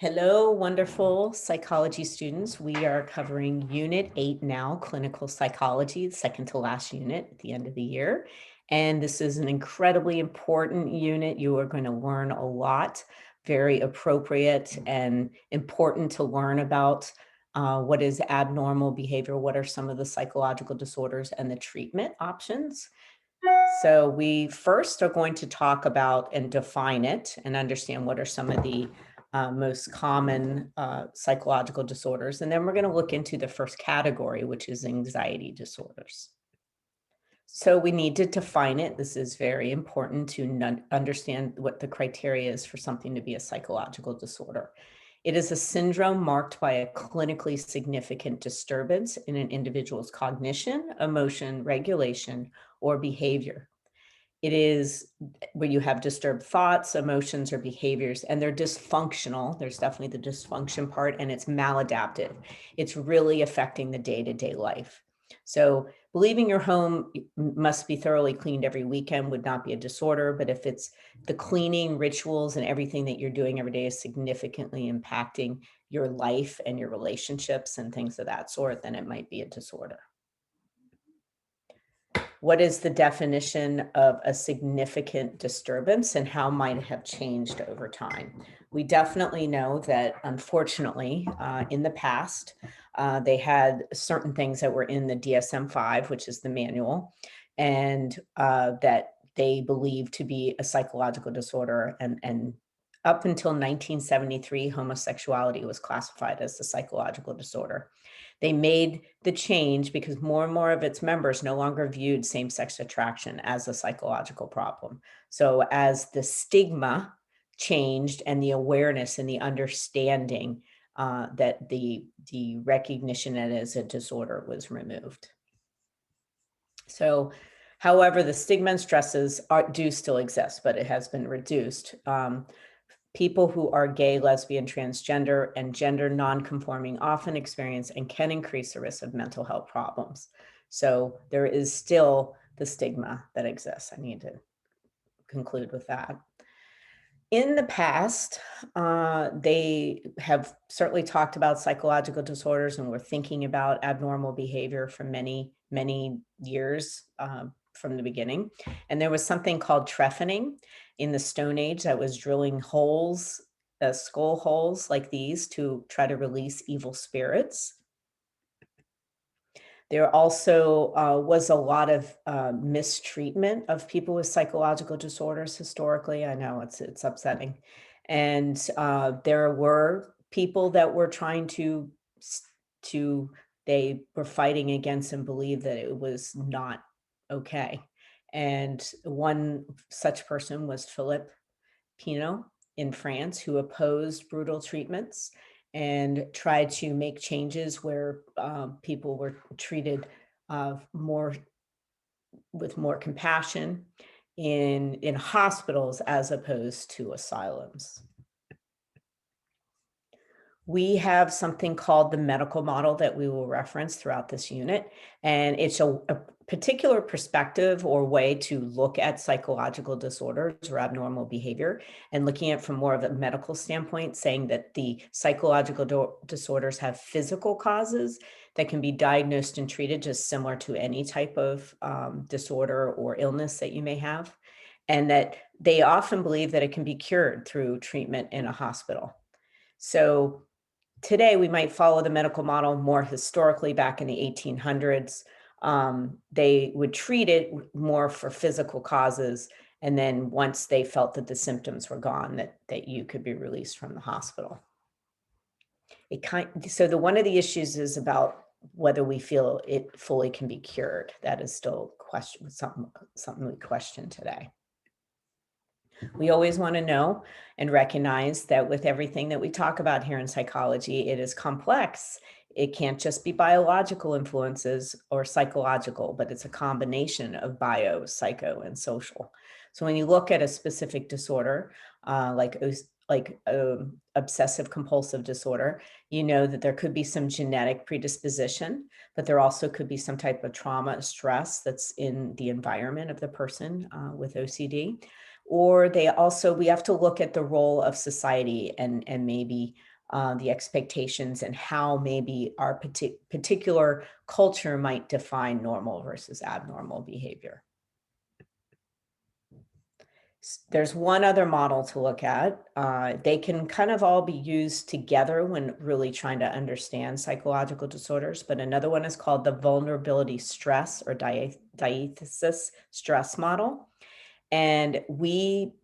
Hello, wonderful psychology students. We are covering Unit 8 now, Clinical Psychology, the second to last unit at the end of the year. And this is an incredibly important unit. You are going to learn a lot, very appropriate and important to learn about what is abnormal behavior, what are some of the psychological disorders, and the treatment options. So we first are going to talk about and define it and understand what are some of the most common psychological disorders. And then we're going to look into the first category, which is anxiety disorders. So we need to define it. This is very important to understand what the criteria is for something to be a psychological disorder. It is a syndrome marked by a clinically significant disturbance in an individual's cognition, emotion, regulation, or behavior. It is where you have disturbed thoughts, emotions, or behaviors, and they're dysfunctional. There's definitely the dysfunction part, and it's maladaptive. It's really affecting the day-to-day life. So believing your home must be thoroughly cleaned every weekend would not be a disorder, but if it's the cleaning rituals and everything that you're doing every day is significantly impacting your life and your relationships and things of that sort, then it might be a disorder. What is the definition of a significant disturbance and how might it have changed over time? We definitely know that unfortunately, in the past, they had certain things that were in the DSM-5, which is the manual, and that they believed to be a psychological disorder. And up until 1973, homosexuality was classified as a psychological disorder. They made the change because more and more of its members no longer viewed same-sex attraction as a psychological problem. So as the stigma changed and the awareness and the understanding that the recognition that it as a disorder was removed. So, however, the stigma and stresses do still exist, but it has been reduced. People who are gay, lesbian, transgender, and gender nonconforming often experience and can increase the risk of mental health problems. So there is still the stigma that exists. I need to conclude with that. In the past, they have certainly talked about psychological disorders and were thinking about abnormal behavior for many, many years from the beginning. And there was something called trephining in the Stone Age that was drilling holes, skull holes like these to try to release evil spirits. There also was a lot of mistreatment of people with psychological disorders historically. I know it's upsetting. And there were people that were trying to, they were fighting against and believed that it was not okay. And one such person was Philippe Pinot in France, who opposed brutal treatments and tried to make changes where people were treated more with more compassion in hospitals as opposed to asylums. We have something called the medical model that we will reference throughout this unit, and it's a particular perspective or way to look at psychological disorders or abnormal behavior, and looking at from more of a medical standpoint, saying that the psychological disorders have physical causes that can be diagnosed and treated just similar to any type of disorder or illness that you may have, and that they often believe that it can be cured through treatment in a hospital. So today, we might follow the medical model more historically back in the 1800s. They would treat it more for physical causes. And then once they felt that the symptoms were gone, that you could be released from the hospital. So one of the issues is about whether we feel it fully can be cured. That is still something we question today. We always want to know and recognize that with everything that we talk about here in psychology, it is complex. It can't just be biological influences or psychological, but it's a combination of bio, psycho, and social. So when you look at a specific disorder, like obsessive compulsive disorder, you know that there could be some genetic predisposition, but there also could be some type of trauma, stress that's in the environment of the person with OCD. Or we have to look at the role of society and maybe the expectations and how maybe our particular culture might define normal versus abnormal behavior. There's one other model to look at. They can kind of all be used together when really trying to understand psychological disorders, but another one is called the vulnerability stress or diathesis stress model. And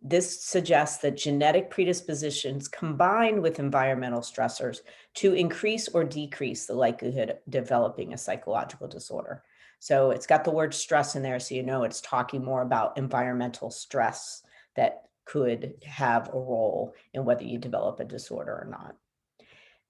this suggests that genetic predispositions combined with environmental stressors to increase or decrease the likelihood of developing a psychological disorder. So it's got the word stress in there, so you know it's talking more about environmental stress that could have a role in whether you develop a disorder or not.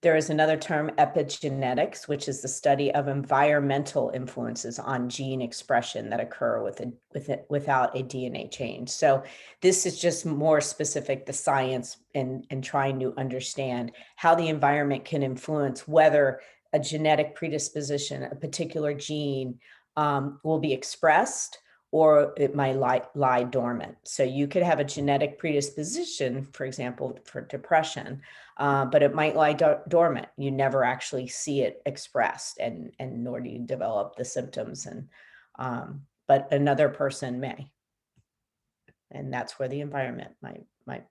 There is another term, epigenetics, which is the study of environmental influences on gene expression that occur without a DNA change. So this is just more specific to science and trying to understand how the environment can influence whether a genetic predisposition, a particular gene, will be expressed or it might lie dormant. So you could have a genetic predisposition, for example, for depression, but it might lie dormant. You never actually see it expressed, and nor do you develop the symptoms. But another person may, and that's where the environment might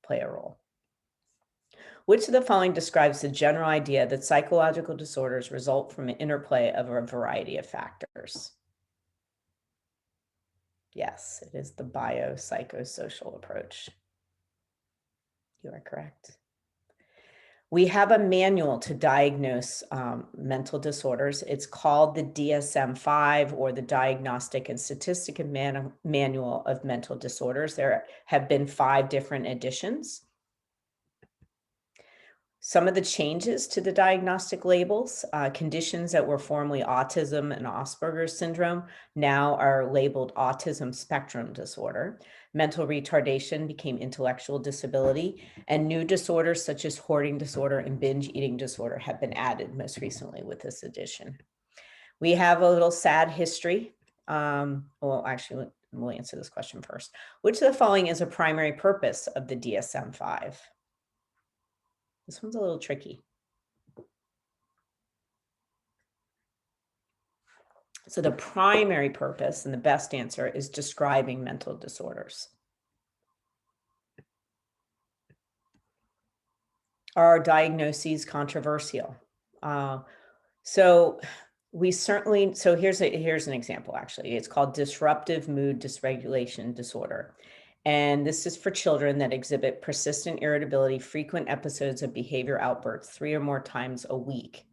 play a role. Which of the following describes the general idea that psychological disorders result from an interplay of a variety of factors? Yes, it is the biopsychosocial approach. You are correct. We have a manual to diagnose mental disorders. It's called the DSM-5 or the Diagnostic and Statistical Manual of Mental Disorders. There have been 5 different editions. Some of the changes to the diagnostic labels, conditions that were formerly autism and Asperger's syndrome now are labeled autism spectrum disorder. Mental retardation became intellectual disability, and new disorders such as hoarding disorder and binge eating disorder have been added most recently with this edition. We have a little sad history. Well, actually, we'll answer this question first. Which of the following is a primary purpose of the DSM-5? This one's a little tricky. So the primary purpose and the best answer is describing mental disorders. Are diagnoses controversial? So here's an example, actually. It's called disruptive mood dysregulation disorder. And this is for children that exhibit persistent irritability, frequent episodes of behavior outbursts 3 or more times a week.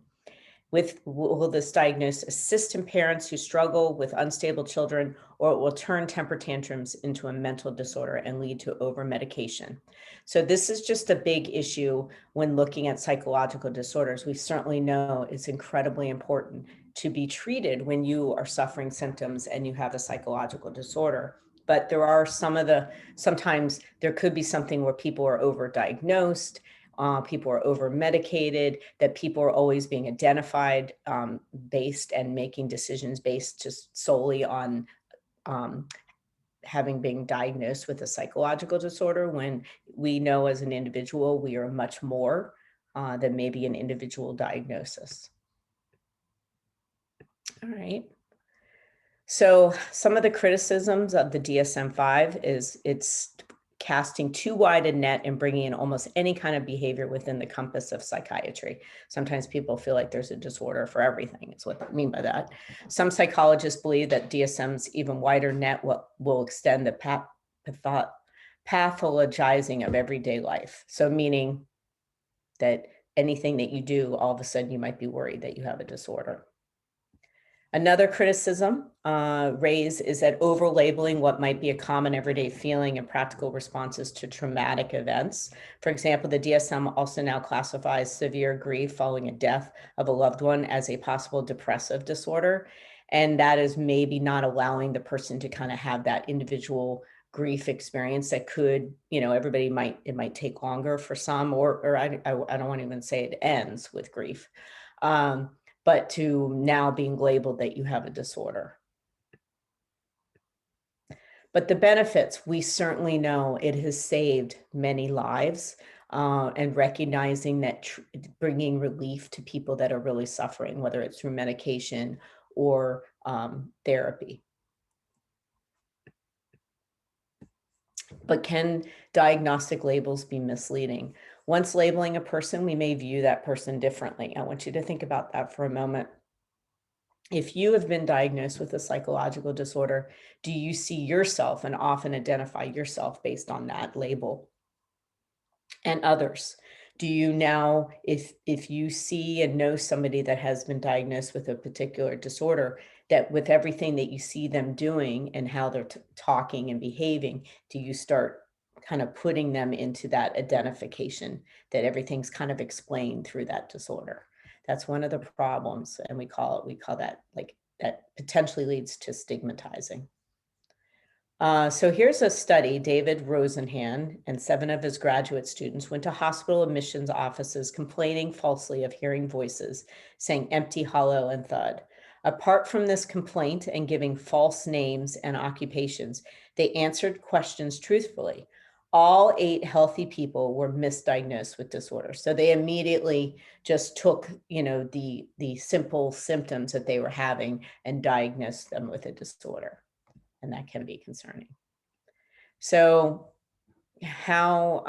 Will this diagnosis assist in parents who struggle with unstable children, or it will turn temper tantrums into a mental disorder and lead to over-medication? So this is just a big issue when looking at psychological disorders. We certainly know it's incredibly important to be treated when you are suffering symptoms and you have a psychological disorder. But there are sometimes there could be something where people are overdiagnosed, people are over medicated, that people are always being identified based and making decisions based just solely on having been diagnosed with a psychological disorder, when we know as an individual we are much more than maybe an individual diagnosis. All right. So some of the criticisms of the DSM-5 is it's casting too wide a net and bringing in almost any kind of behavior within the compass of psychiatry. Sometimes people feel like there's a disorder for everything. It's what I mean by that. Some psychologists believe that DSM's even wider net will extend the pathologizing of everyday life. So meaning that anything that you do, all of a sudden you might be worried that you have a disorder. Another criticism raised is that over-labeling what might be a common everyday feeling and practical responses to traumatic events. For example, the DSM also now classifies severe grief following a death of a loved one as a possible depressive disorder. And that is maybe not allowing the person to kind of have that individual grief experience that could, it might take longer for some, or I don't want to even say it ends with grief. But to now being labeled that you have a disorder. But the benefits, we certainly know it has saved many lives. and recognizing that bringing relief to people that are really suffering, whether it's through medication or therapy. But can diagnostic labels be misleading? Once labeling a person, we may view that person differently. I want you to think about that for a moment. If you have been diagnosed with a psychological disorder, do you see yourself and often identify yourself based on that label? And others, do you now, if you see and know somebody that has been diagnosed with a particular disorder, that with everything that you see them doing and how they're talking and behaving, do you start kind of putting them into that identification that everything's kind of explained through that disorder? That's one of the problems, and we call that, like, that potentially leads to stigmatizing. So here's a study. David Rosenhan and 7 of his graduate students went to hospital admissions offices complaining falsely of hearing voices saying empty, hollow, and thud. Apart from this complaint and giving false names and occupations, they answered questions truthfully. All 8 healthy people were misdiagnosed with disorder. So they immediately just took, the simple symptoms that they were having and diagnosed them with a disorder. And that can be concerning. So how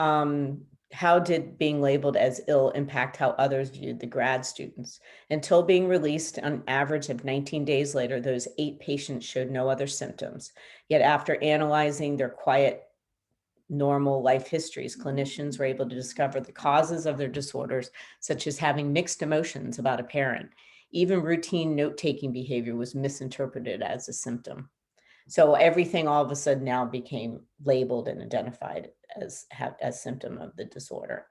did being labeled as ill impact how others viewed the grad students? Until being released, on average of 19 days later, those 8 patients showed no other symptoms. Yet after analyzing their quiet, normal life histories, clinicians were able to discover the causes of their disorders, such as having mixed emotions about a parent. Even routine note-taking behavior was misinterpreted as a symptom. So everything all of a sudden now became labeled and identified as symptom of the disorder.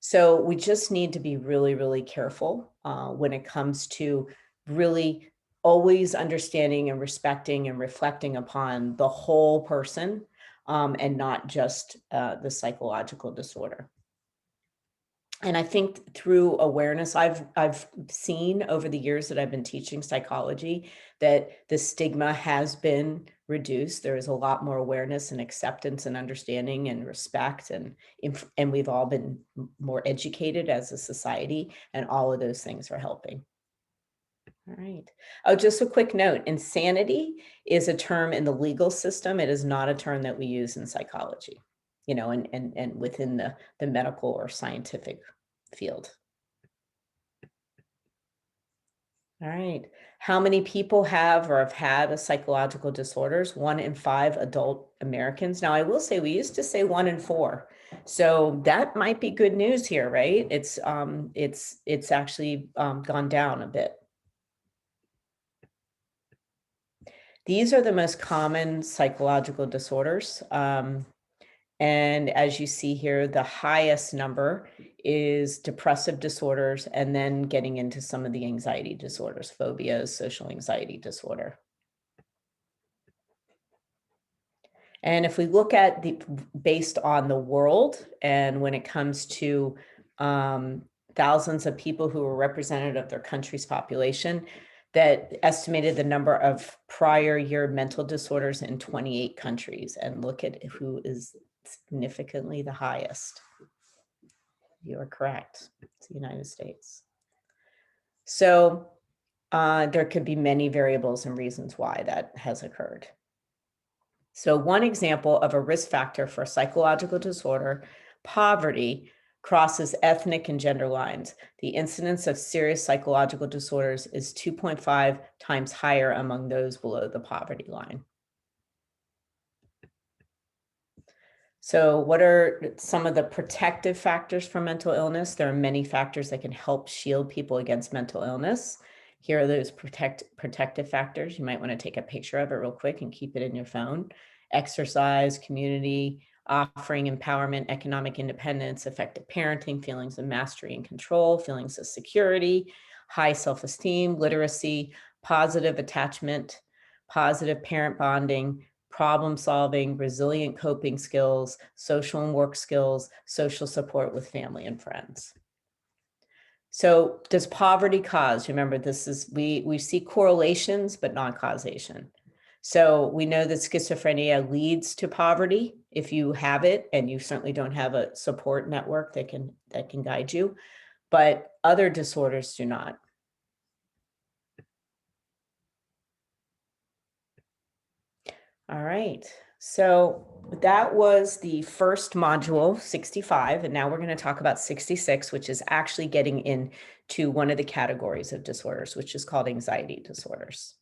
So we just need to be really, really careful when it comes to really always understanding and respecting and reflecting upon the whole person, and not just the psychological disorder. And I think through awareness, I've seen over the years that I've been teaching psychology that the stigma has been reduced. There is a lot more awareness and acceptance and understanding and respect, and we've all been more educated as a society, and all of those things are helping. All right. Oh, just a quick note. Insanity is a term in the legal system. It is not a term that we use in psychology, and within the medical or scientific field. All right. How many people have or have had a psychological disorders? 1 in 5 adult Americans. Now, I will say we used to say 1 in 4. So that might be good news here, right? It's actually gone down a bit. These are the most common psychological disorders. And as you see here, the highest number is depressive disorders, and then getting into some of the anxiety disorders, phobias, social anxiety disorder. And if we look at based on the world, and when it comes to thousands of people who are representative of their country's population, that estimated the number of prior year mental disorders in 28 countries, and look at who is significantly the highest. You are correct. It's the United States. So there could be many variables and reasons why that has occurred. So one example of a risk factor for psychological disorder, poverty, crosses ethnic and gender lines. The incidence of serious psychological disorders is 2.5 times higher among those below the poverty line. So what are some of the protective factors for mental illness? There are many factors that can help shield people against mental illness. Here are those protective factors. You might want to take a picture of it real quick and keep it in your phone. Exercise, community, offering empowerment, economic independence, effective parenting, feelings of mastery and control, feelings of security, high self-esteem, literacy, positive attachment, positive parent bonding, problem solving, resilient coping skills, social and work skills, social support with family and friends. So does poverty cause? Remember, this is, we see correlations, but not causation. So we know that schizophrenia leads to poverty if you have it, and you certainly don't have a support network that can guide you, but other disorders do not. All right. So that was the first module, 65, and now we're going to talk about 66, which is actually getting into one of the categories of disorders, which is called anxiety disorders.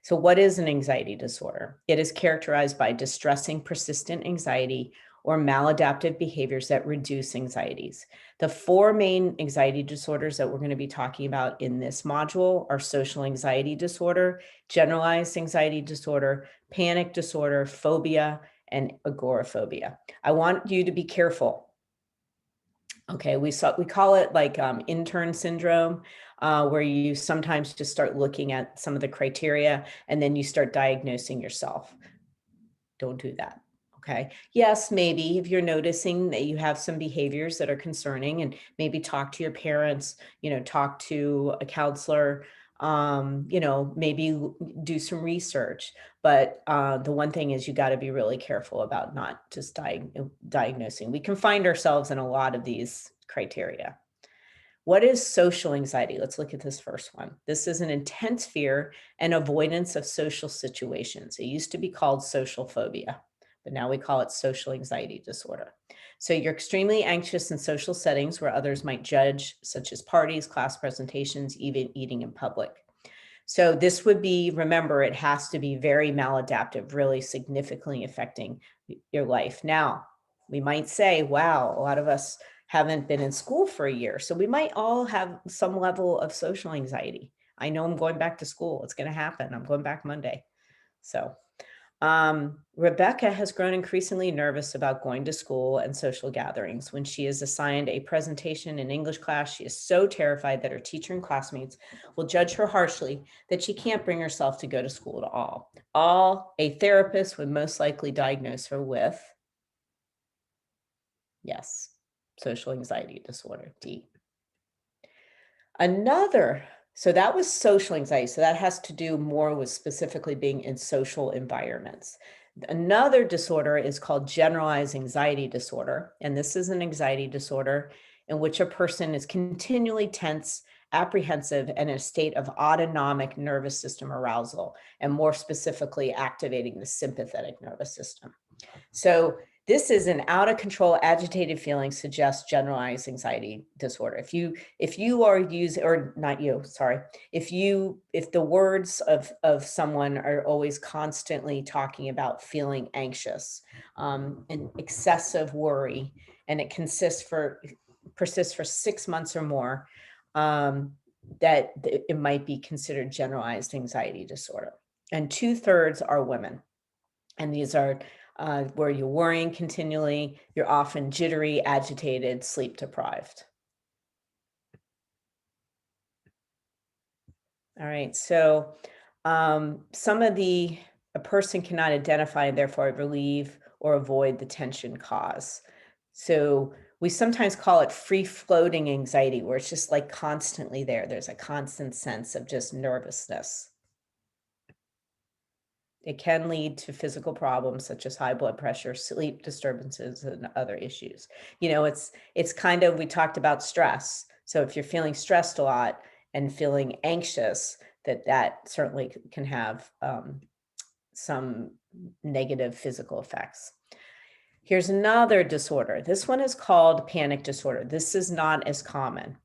So what is an anxiety disorder? It is characterized by distressing, persistent anxiety or maladaptive behaviors that reduce anxieties. The four main anxiety disorders that we're going to be talking about in this module are social anxiety disorder, generalized anxiety disorder, panic disorder, phobia, and agoraphobia. I want you to be careful. Okay, we call it like intern syndrome, where you sometimes just start looking at some of the criteria and then you start diagnosing yourself. Don't do that. Okay. Yes, maybe if you're noticing that you have some behaviors that are concerning, and maybe talk to your parents, talk to a counselor, maybe do some research. But the one thing is you got to be really careful about not just diagnosing. We can find ourselves in a lot of these criteria. What is social anxiety? Let's look at this first one. This is an intense fear and avoidance of social situations. It used to be called social phobia, but now we call it social anxiety disorder. So you're extremely anxious in social settings where others might judge, such as parties, class presentations, even eating in public. So this would be, remember, it has to be very maladaptive, really significantly affecting your life. Now, we might say, wow, a lot of us haven't been in school for a year. So we might all have some level of social anxiety. I know I'm going back to school. It's going to happen. I'm going back Monday. So Rebecca has grown increasingly nervous about going to school and social gatherings. When she is assigned a presentation in English class, she is so terrified that her teacher and classmates will judge her harshly that she can't bring herself to go to school at all. A therapist would most likely diagnose her with, yes, social anxiety disorder, D. So that was social anxiety. So that has to do more with specifically being in social environments. Another disorder is called generalized anxiety disorder. And this is an anxiety disorder in which a person is continually tense, apprehensive, and in a state of autonomic nervous system arousal, and more specifically activating the sympathetic nervous system. So this is an out of control, agitated feeling suggests generalized anxiety disorder. If you are using, or not you, sorry, if the words of someone are always constantly talking about feeling anxious, and excessive worry, and it persists for 6 months or more, that it might be considered generalized anxiety disorder. And 2/3 are women. And these are where you're worrying continually, you're often jittery, agitated, sleep deprived. All right, so some of a person cannot identify and therefore relieve or avoid the tension cause. So we sometimes call it free floating anxiety, where it's just like constantly there. There's a constant sense of just nervousness. It can lead to physical problems such as high blood pressure, sleep disturbances, and other issues. It's kind of, we talked about stress. So if you're feeling stressed a lot and feeling anxious, that certainly can have some negative physical effects. Here's another disorder. This one is called panic disorder. This is not as common.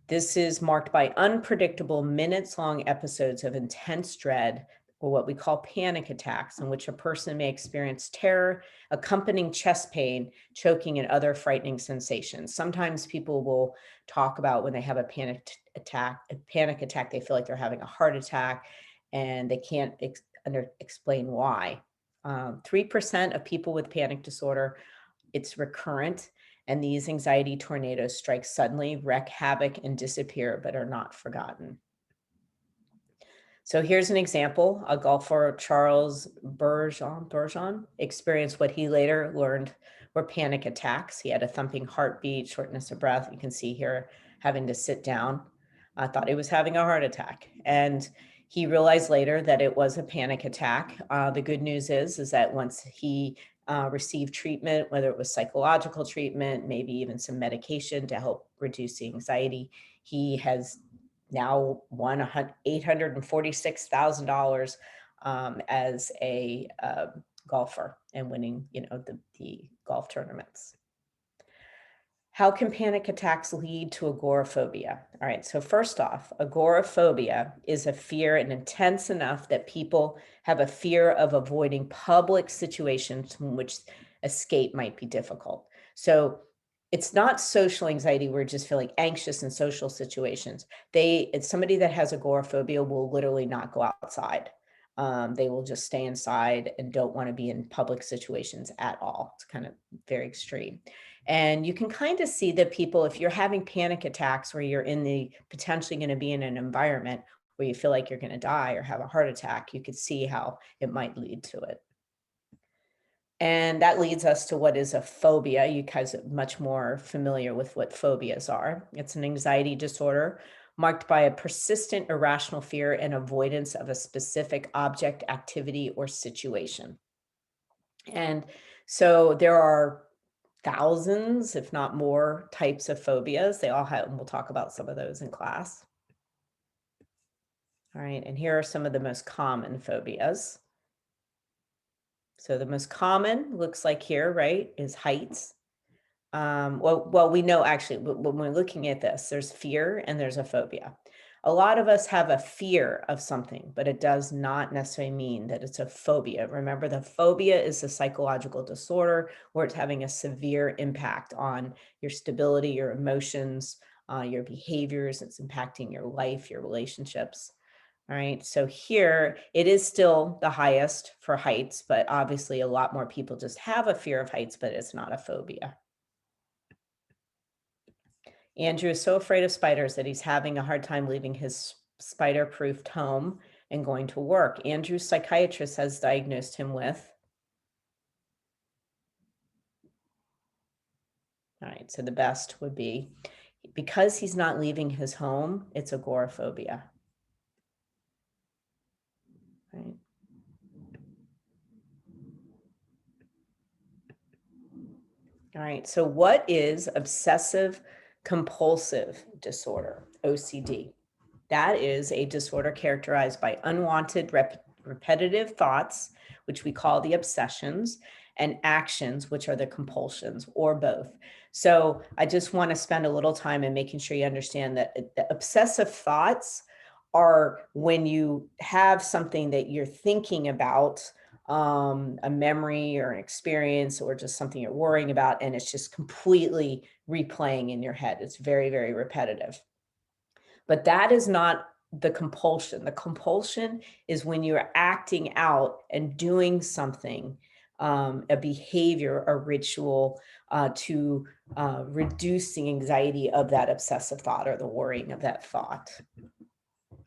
This is marked by unpredictable minutes-long episodes of intense dread, or what we call panic attacks, in which a person may experience terror, accompanying chest pain, choking, and other frightening sensations. Sometimes people will talk about when they have a panic attack, they feel like they're having a heart attack, and they can't explain why. 3% of people with panic disorder, it's recurrent, and these anxiety tornadoes strike suddenly, wreak havoc, and disappear, but are not forgotten. So here's an example. A golfer, Charles Bergeron, experienced what he later learned were panic attacks. He had a thumping heartbeat, shortness of breath. You can see here having to sit down. I thought he was having a heart attack. And He realized later that it was a panic attack. The good news is that once he received treatment, whether it was psychological treatment, maybe even some medication to help reduce the anxiety, he has now won $846,000 as a golfer and winning, the golf tournaments. How can panic attacks lead to agoraphobia? All right, so first off, agoraphobia is a fear and intense enough that people have a fear of avoiding public situations in which escape might be difficult. So it's not social anxiety. We're just feeling anxious in social situations. It's somebody that has agoraphobia will literally not go outside. They will just stay inside and don't want to be in public situations at all. It's kind of very extreme. And you can kind of see that people, if you're having panic attacks where you're potentially going to be in an environment where you feel like you're going to die or have a heart attack, you could see how it might lead to it. And that leads us to what is a phobia. You guys are much more familiar with what phobias are. It's an anxiety disorder marked by a persistent irrational fear and avoidance of a specific object, activity, or situation. And so there are thousands, if not more, types of phobias. They all have, and we'll talk about some of those in class. All right, and here are some of the most common phobias. So the most common looks like here, right, is heights. Well, we know actually when we're looking at this, there's fear and there's a phobia. A lot of us have a fear of something, but it does not necessarily mean that it's a phobia. Remember, the phobia is a psychological disorder where it's having a severe impact on your stability, your emotions, your behaviors. It's impacting your life, your relationships. All right, so here it is still the highest for heights, but obviously a lot more people just have a fear of heights, but it's not a phobia. Andrew is so afraid of spiders that he's having a hard time leaving his spider-proofed home and going to work. Andrew's psychiatrist has diagnosed him with. All right, so the best would be, because he's not leaving his home, it's agoraphobia. Right. All right, so what is obsessive compulsive disorder, OCD? That is a disorder characterized by unwanted repetitive thoughts, which we call the obsessions, and actions, which are the compulsions, or both. So I just want to spend a little time in making sure you understand that the obsessive thoughts are when you have something that you're thinking about, a memory or an experience or just something you're worrying about, and it's just completely replaying in your head. It's very, very repetitive. But that is not the compulsion. The compulsion is when you're acting out and doing something, a behavior, a ritual, to reduce the anxiety of that obsessive thought or the worrying of that thought.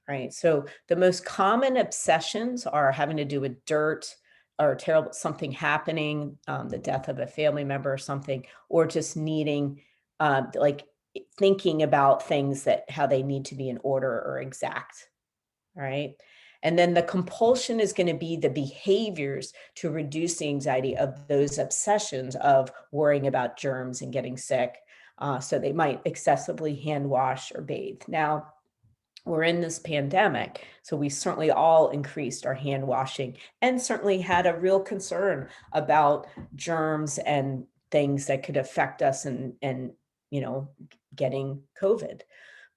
Right. So the most common obsessions are having to do with dirt or terrible something happening, the death of a family member or something, or just needing, like thinking about things that how they need to be in order or exact. Right. And then the compulsion is going to be the behaviors to reduce the anxiety of those obsessions of worrying about germs and getting sick. So they might excessively hand wash or bathe. Now, we're in this pandemic, so we certainly all increased our hand washing and certainly had a real concern about germs and things that could affect us and getting COVID.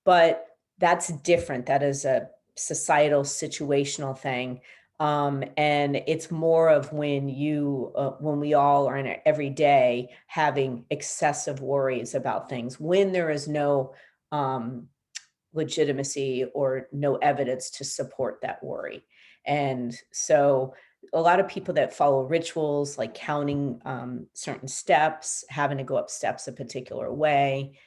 But that's different. That is a societal situational thing. And it's more of when when we all are in it every day having excessive worries about things, when there is no legitimacy or no evidence to support that worry. And so a lot of people that follow rituals like counting certain steps, having to go up steps a particular way,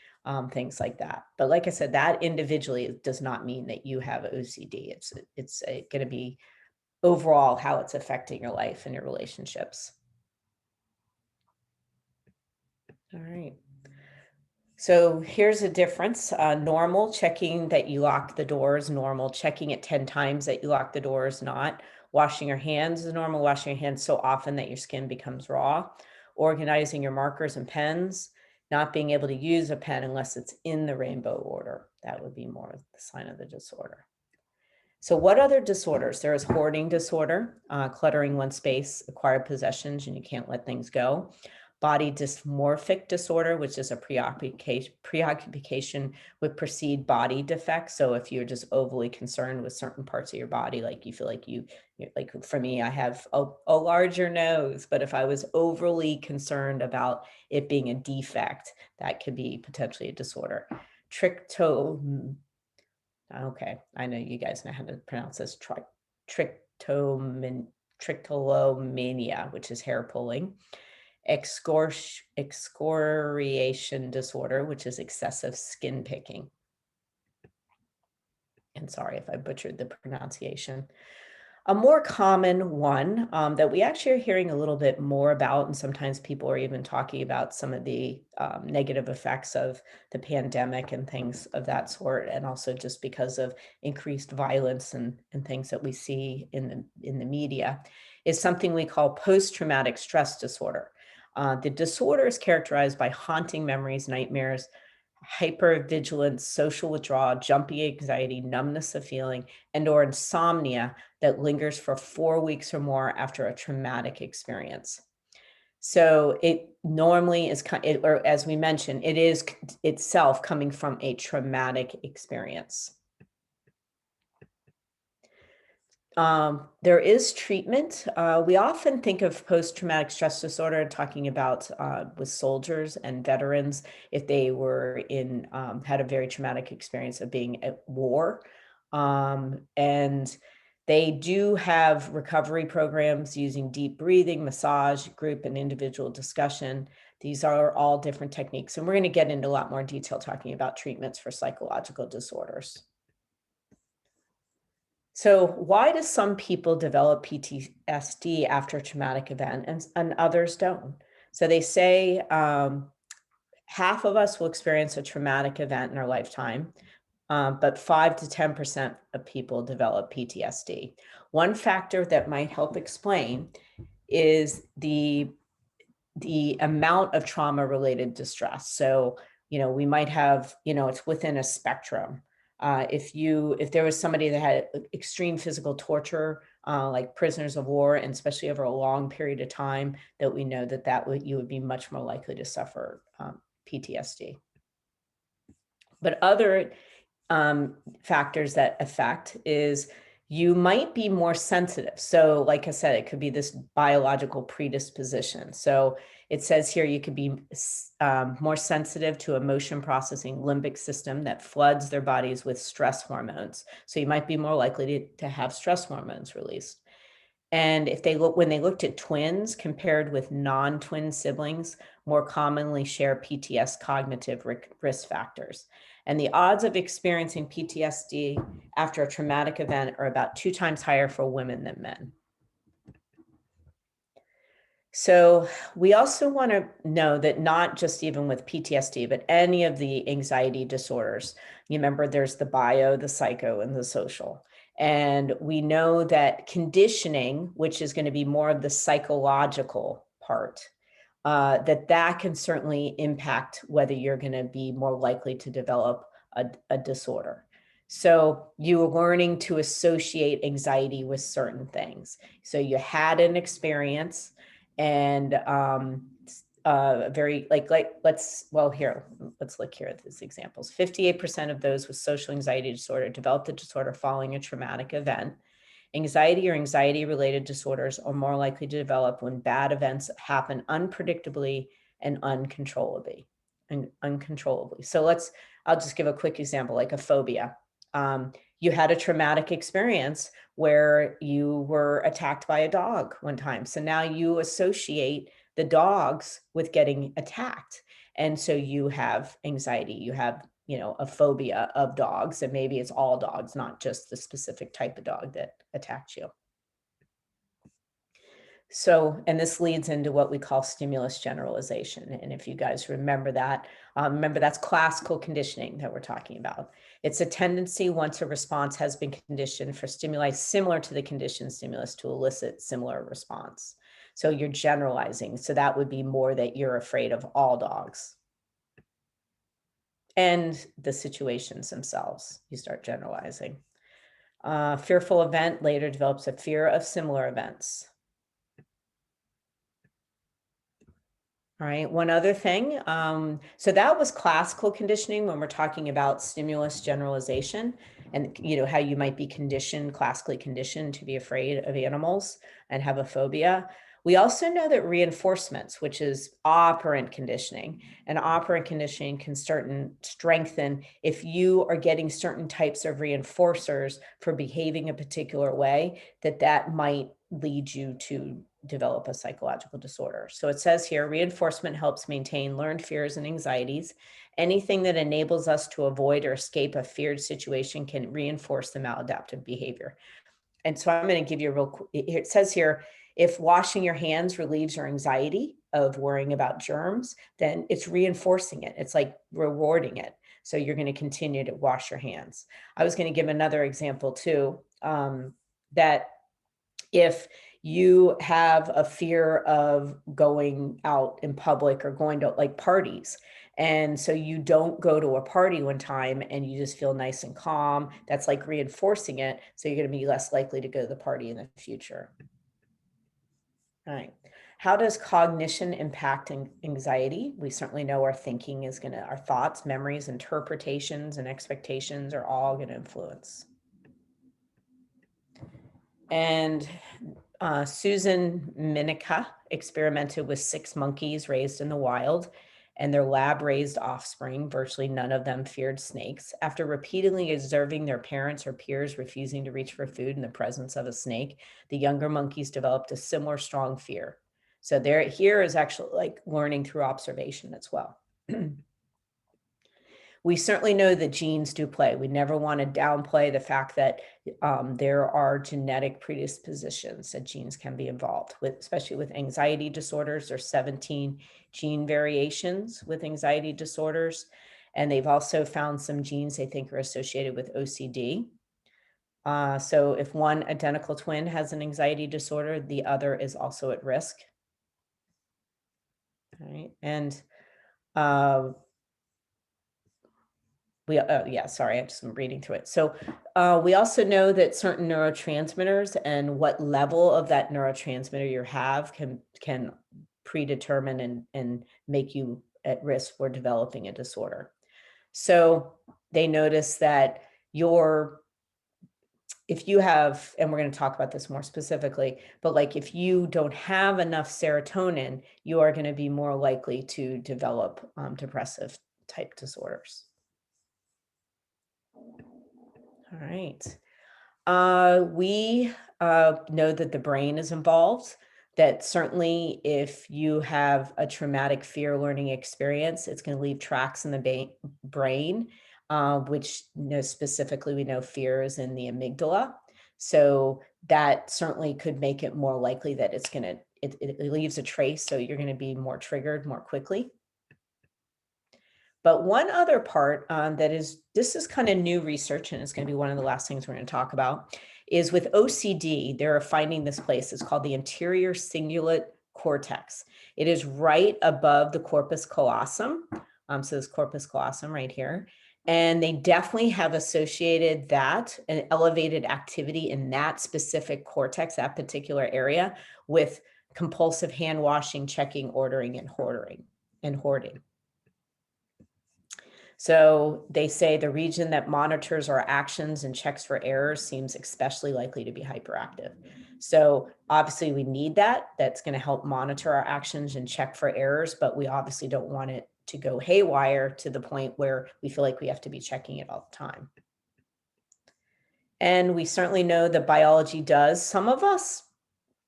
things like that. But like I said, that individually does not mean that you have OCD. It's going to be overall how it's affecting your life and your relationships. All right. So here's a difference. Normal, checking that you lock the doors, normal. Checking it 10 times that you lock the doors, not. Washing your hands is normal. Washing your hands so often that your skin becomes raw. Organizing your markers and pens. Not being able to use a pen unless it's in the rainbow order. That would be more the sign of the disorder. So what other disorders? There is hoarding disorder, cluttering one's space, acquired possessions, and you can't let things go. Body dysmorphic disorder, which is a preoccupation with perceived body defects. So if you're just overly concerned with certain parts of your body, like you feel like like for me, I have a larger nose, but if I was overly concerned about it being a defect, that could be potentially a disorder. Okay, I know you guys know how to pronounce this. Trichotillomania, which is hair pulling. Excoriation disorder, which is excessive skin picking. And sorry if I butchered the pronunciation. A more common one that we actually are hearing a little bit more about, and sometimes people are even talking about some of the negative effects of the pandemic and things of that sort, and also just because of increased violence and things that we see in the media, is something we call post-traumatic stress disorder. The disorder is characterized by haunting memories, nightmares, hypervigilance, social withdrawal, jumpy anxiety, numbness of feeling, and or insomnia that lingers for 4 weeks or more after a traumatic experience. So it normally is, or as we mentioned, it is itself coming from a traumatic experience. There is treatment. We often think of post-traumatic stress disorder talking about with soldiers and veterans if they were had a very traumatic experience of being at war. And they do have recovery programs using deep breathing, massage, group and individual discussion. These are all different techniques. And we're going to get into a lot more detail talking about treatments for psychological disorders. So why do some people develop PTSD after a traumatic event and others don't? So they say half of us will experience a traumatic event in our lifetime, but 5 to 10% of people develop PTSD. One factor that might help explain is the amount of trauma-related distress. So, we might have, it's within a spectrum. If there was somebody that had extreme physical torture, like prisoners of war, and especially over a long period of time, that we know you would be much more likely to suffer PTSD. But other factors that affect is you might be more sensitive. So like I said, it could be this biological predisposition. So it says here you could be more sensitive to emotion processing limbic system that floods their bodies with stress hormones. So you might be more likely to have stress hormones released. And when they looked at twins compared with non-twin siblings, more commonly share PTS cognitive risk factors. And the odds of experiencing PTSD after a traumatic event are about 2 times higher for women than men. So we also want to know that not just even with PTSD, but any of the anxiety disorders, you remember there's the bio, the psycho, and the social. And we know that conditioning, which is going to be more of the psychological part, that can certainly impact whether you're going to be more likely to develop a disorder. So you were learning to associate anxiety with certain things. So you had an experience and let's look here at these examples. 58% of those with social anxiety disorder developed the disorder following a traumatic event. Anxiety or anxiety-related disorders are more likely to develop when bad events happen unpredictably and uncontrollably. So I'll just give a quick example, like a phobia. You had a traumatic experience where you were attacked by a dog one time. So now you associate the dogs with getting attacked. And so you have anxiety, you have, a phobia of dogs, and maybe it's all dogs, not just the specific type of dog that attacked you. So, and this leads into what we call stimulus generalization. And if you guys remember that, remember that's classical conditioning that we're talking about. It's a tendency once a response has been conditioned for stimuli similar to the conditioned stimulus to elicit similar response. So you're generalizing. So that would be more that you're afraid of all dogs. And the situations themselves, you start generalizing. Fearful event later develops a fear of similar events. All right, one other thing. So that was classical conditioning when we're talking about stimulus generalization and how you might be conditioned, classically conditioned to be afraid of animals and have a phobia. We also know that reinforcements, which is operant conditioning, and operant conditioning can strengthen if you are getting certain types of reinforcers for behaving a particular way, that might lead you to develop a psychological disorder. So it says here, reinforcement helps maintain learned fears and anxieties. Anything that enables us to avoid or escape a feared situation can reinforce the maladaptive behavior. And so I'm going to give you a real quick, it says here, if washing your hands relieves your anxiety of worrying about germs, then it's reinforcing it. It's like rewarding it. So you're going to continue to wash your hands. I was going to give another example too, that if you have a fear of going out in public or going to like parties, and so you don't go to a party one time and you just feel nice and calm, that's like reinforcing it. So you're going to be less likely to go to the party in the future. All right. How does cognition impact anxiety? We certainly know our thinking is our thoughts, memories, interpretations, and expectations are all going to influence. And Susan Minica experimented with 6 monkeys raised in the wild and their lab-raised offspring. Virtually none of them feared snakes. After repeatedly observing their parents or peers refusing to reach for food in the presence of a snake, the younger monkeys developed a similar strong fear. So here is actually like learning through observation as well. We certainly know that genes do play. We never want to downplay the fact that there are genetic predispositions that genes can be involved with, especially with anxiety disorders. There's 17 gene variations with anxiety disorders. And they've also found some genes they think are associated with OCD. So if one identical twin has an anxiety disorder, the other is also at risk. All right. And sorry, I'm just reading through it. So we also know that certain neurotransmitters and what level of that neurotransmitter you have can predetermine and make you at risk for developing a disorder. So they notice that if you have, and we're going to talk about this more specifically, but like if you don't have enough serotonin, you are going to be more likely to develop depressive type disorders. All right. We know that the brain is involved, that certainly if you have a traumatic fear learning experience, it's going to leave tracks in the brain, which specifically we know fear is in the amygdala. So that certainly could make it more likely that it leaves a trace. So you're going to be more triggered more quickly. But one other part this is kind of new research, and it's going to be one of the last things we're going to talk about, is with OCD, they're finding this place. It's called the anterior cingulate cortex. It is right above the corpus callosum. So this corpus callosum right here. And they definitely have associated that, an elevated activity in that specific cortex, that particular area, with compulsive hand washing, checking, ordering, and hoarding. So they say the region that monitors our actions and checks for errors seems especially likely to be hyperactive. So obviously we need that. That's going to help monitor our actions and check for errors, but we obviously don't want it to go haywire to the point where we feel like we have to be checking it all the time. And we certainly know that biology does. Some of us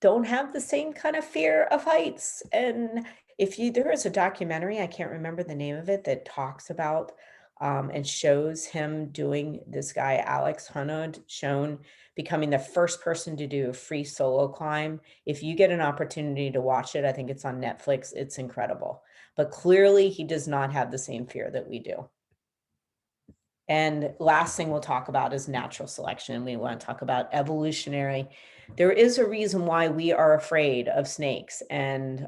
don't have the same kind of fear of heights. And there is a documentary, I can't remember the name of it, that talks about and shows him doing, this guy, Alex Honnold, shown becoming the first person to do a free solo climb. If you get an opportunity to watch it, I think it's on Netflix. It's incredible. But clearly he does not have the same fear that we do. And last thing we'll talk about is natural selection. We want to talk about evolutionary. There is a reason why we are afraid of snakes and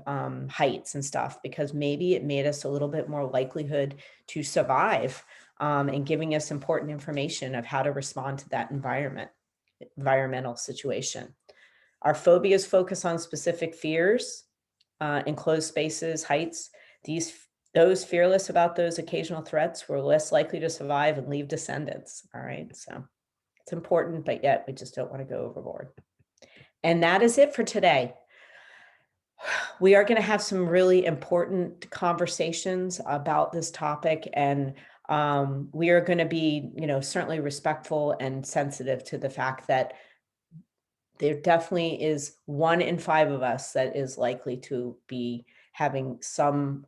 heights and stuff, because maybe it made us a little bit more likelihood to survive, and giving us important information of how to respond to that environmental situation. Our phobias focus on specific fears, enclosed spaces, heights. Those fearless about those occasional threats were less likely to survive and leave descendants. All right, so it's important, but yet we just don't want to go overboard. And that is it for today. We are going to have some really important conversations about this topic, and we are going to be, certainly respectful and sensitive to the fact that there definitely is 1 in 5 of us that is likely to be having some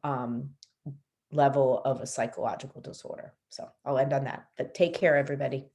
level of a psychological disorder. So I'll end on that, but take care, everybody.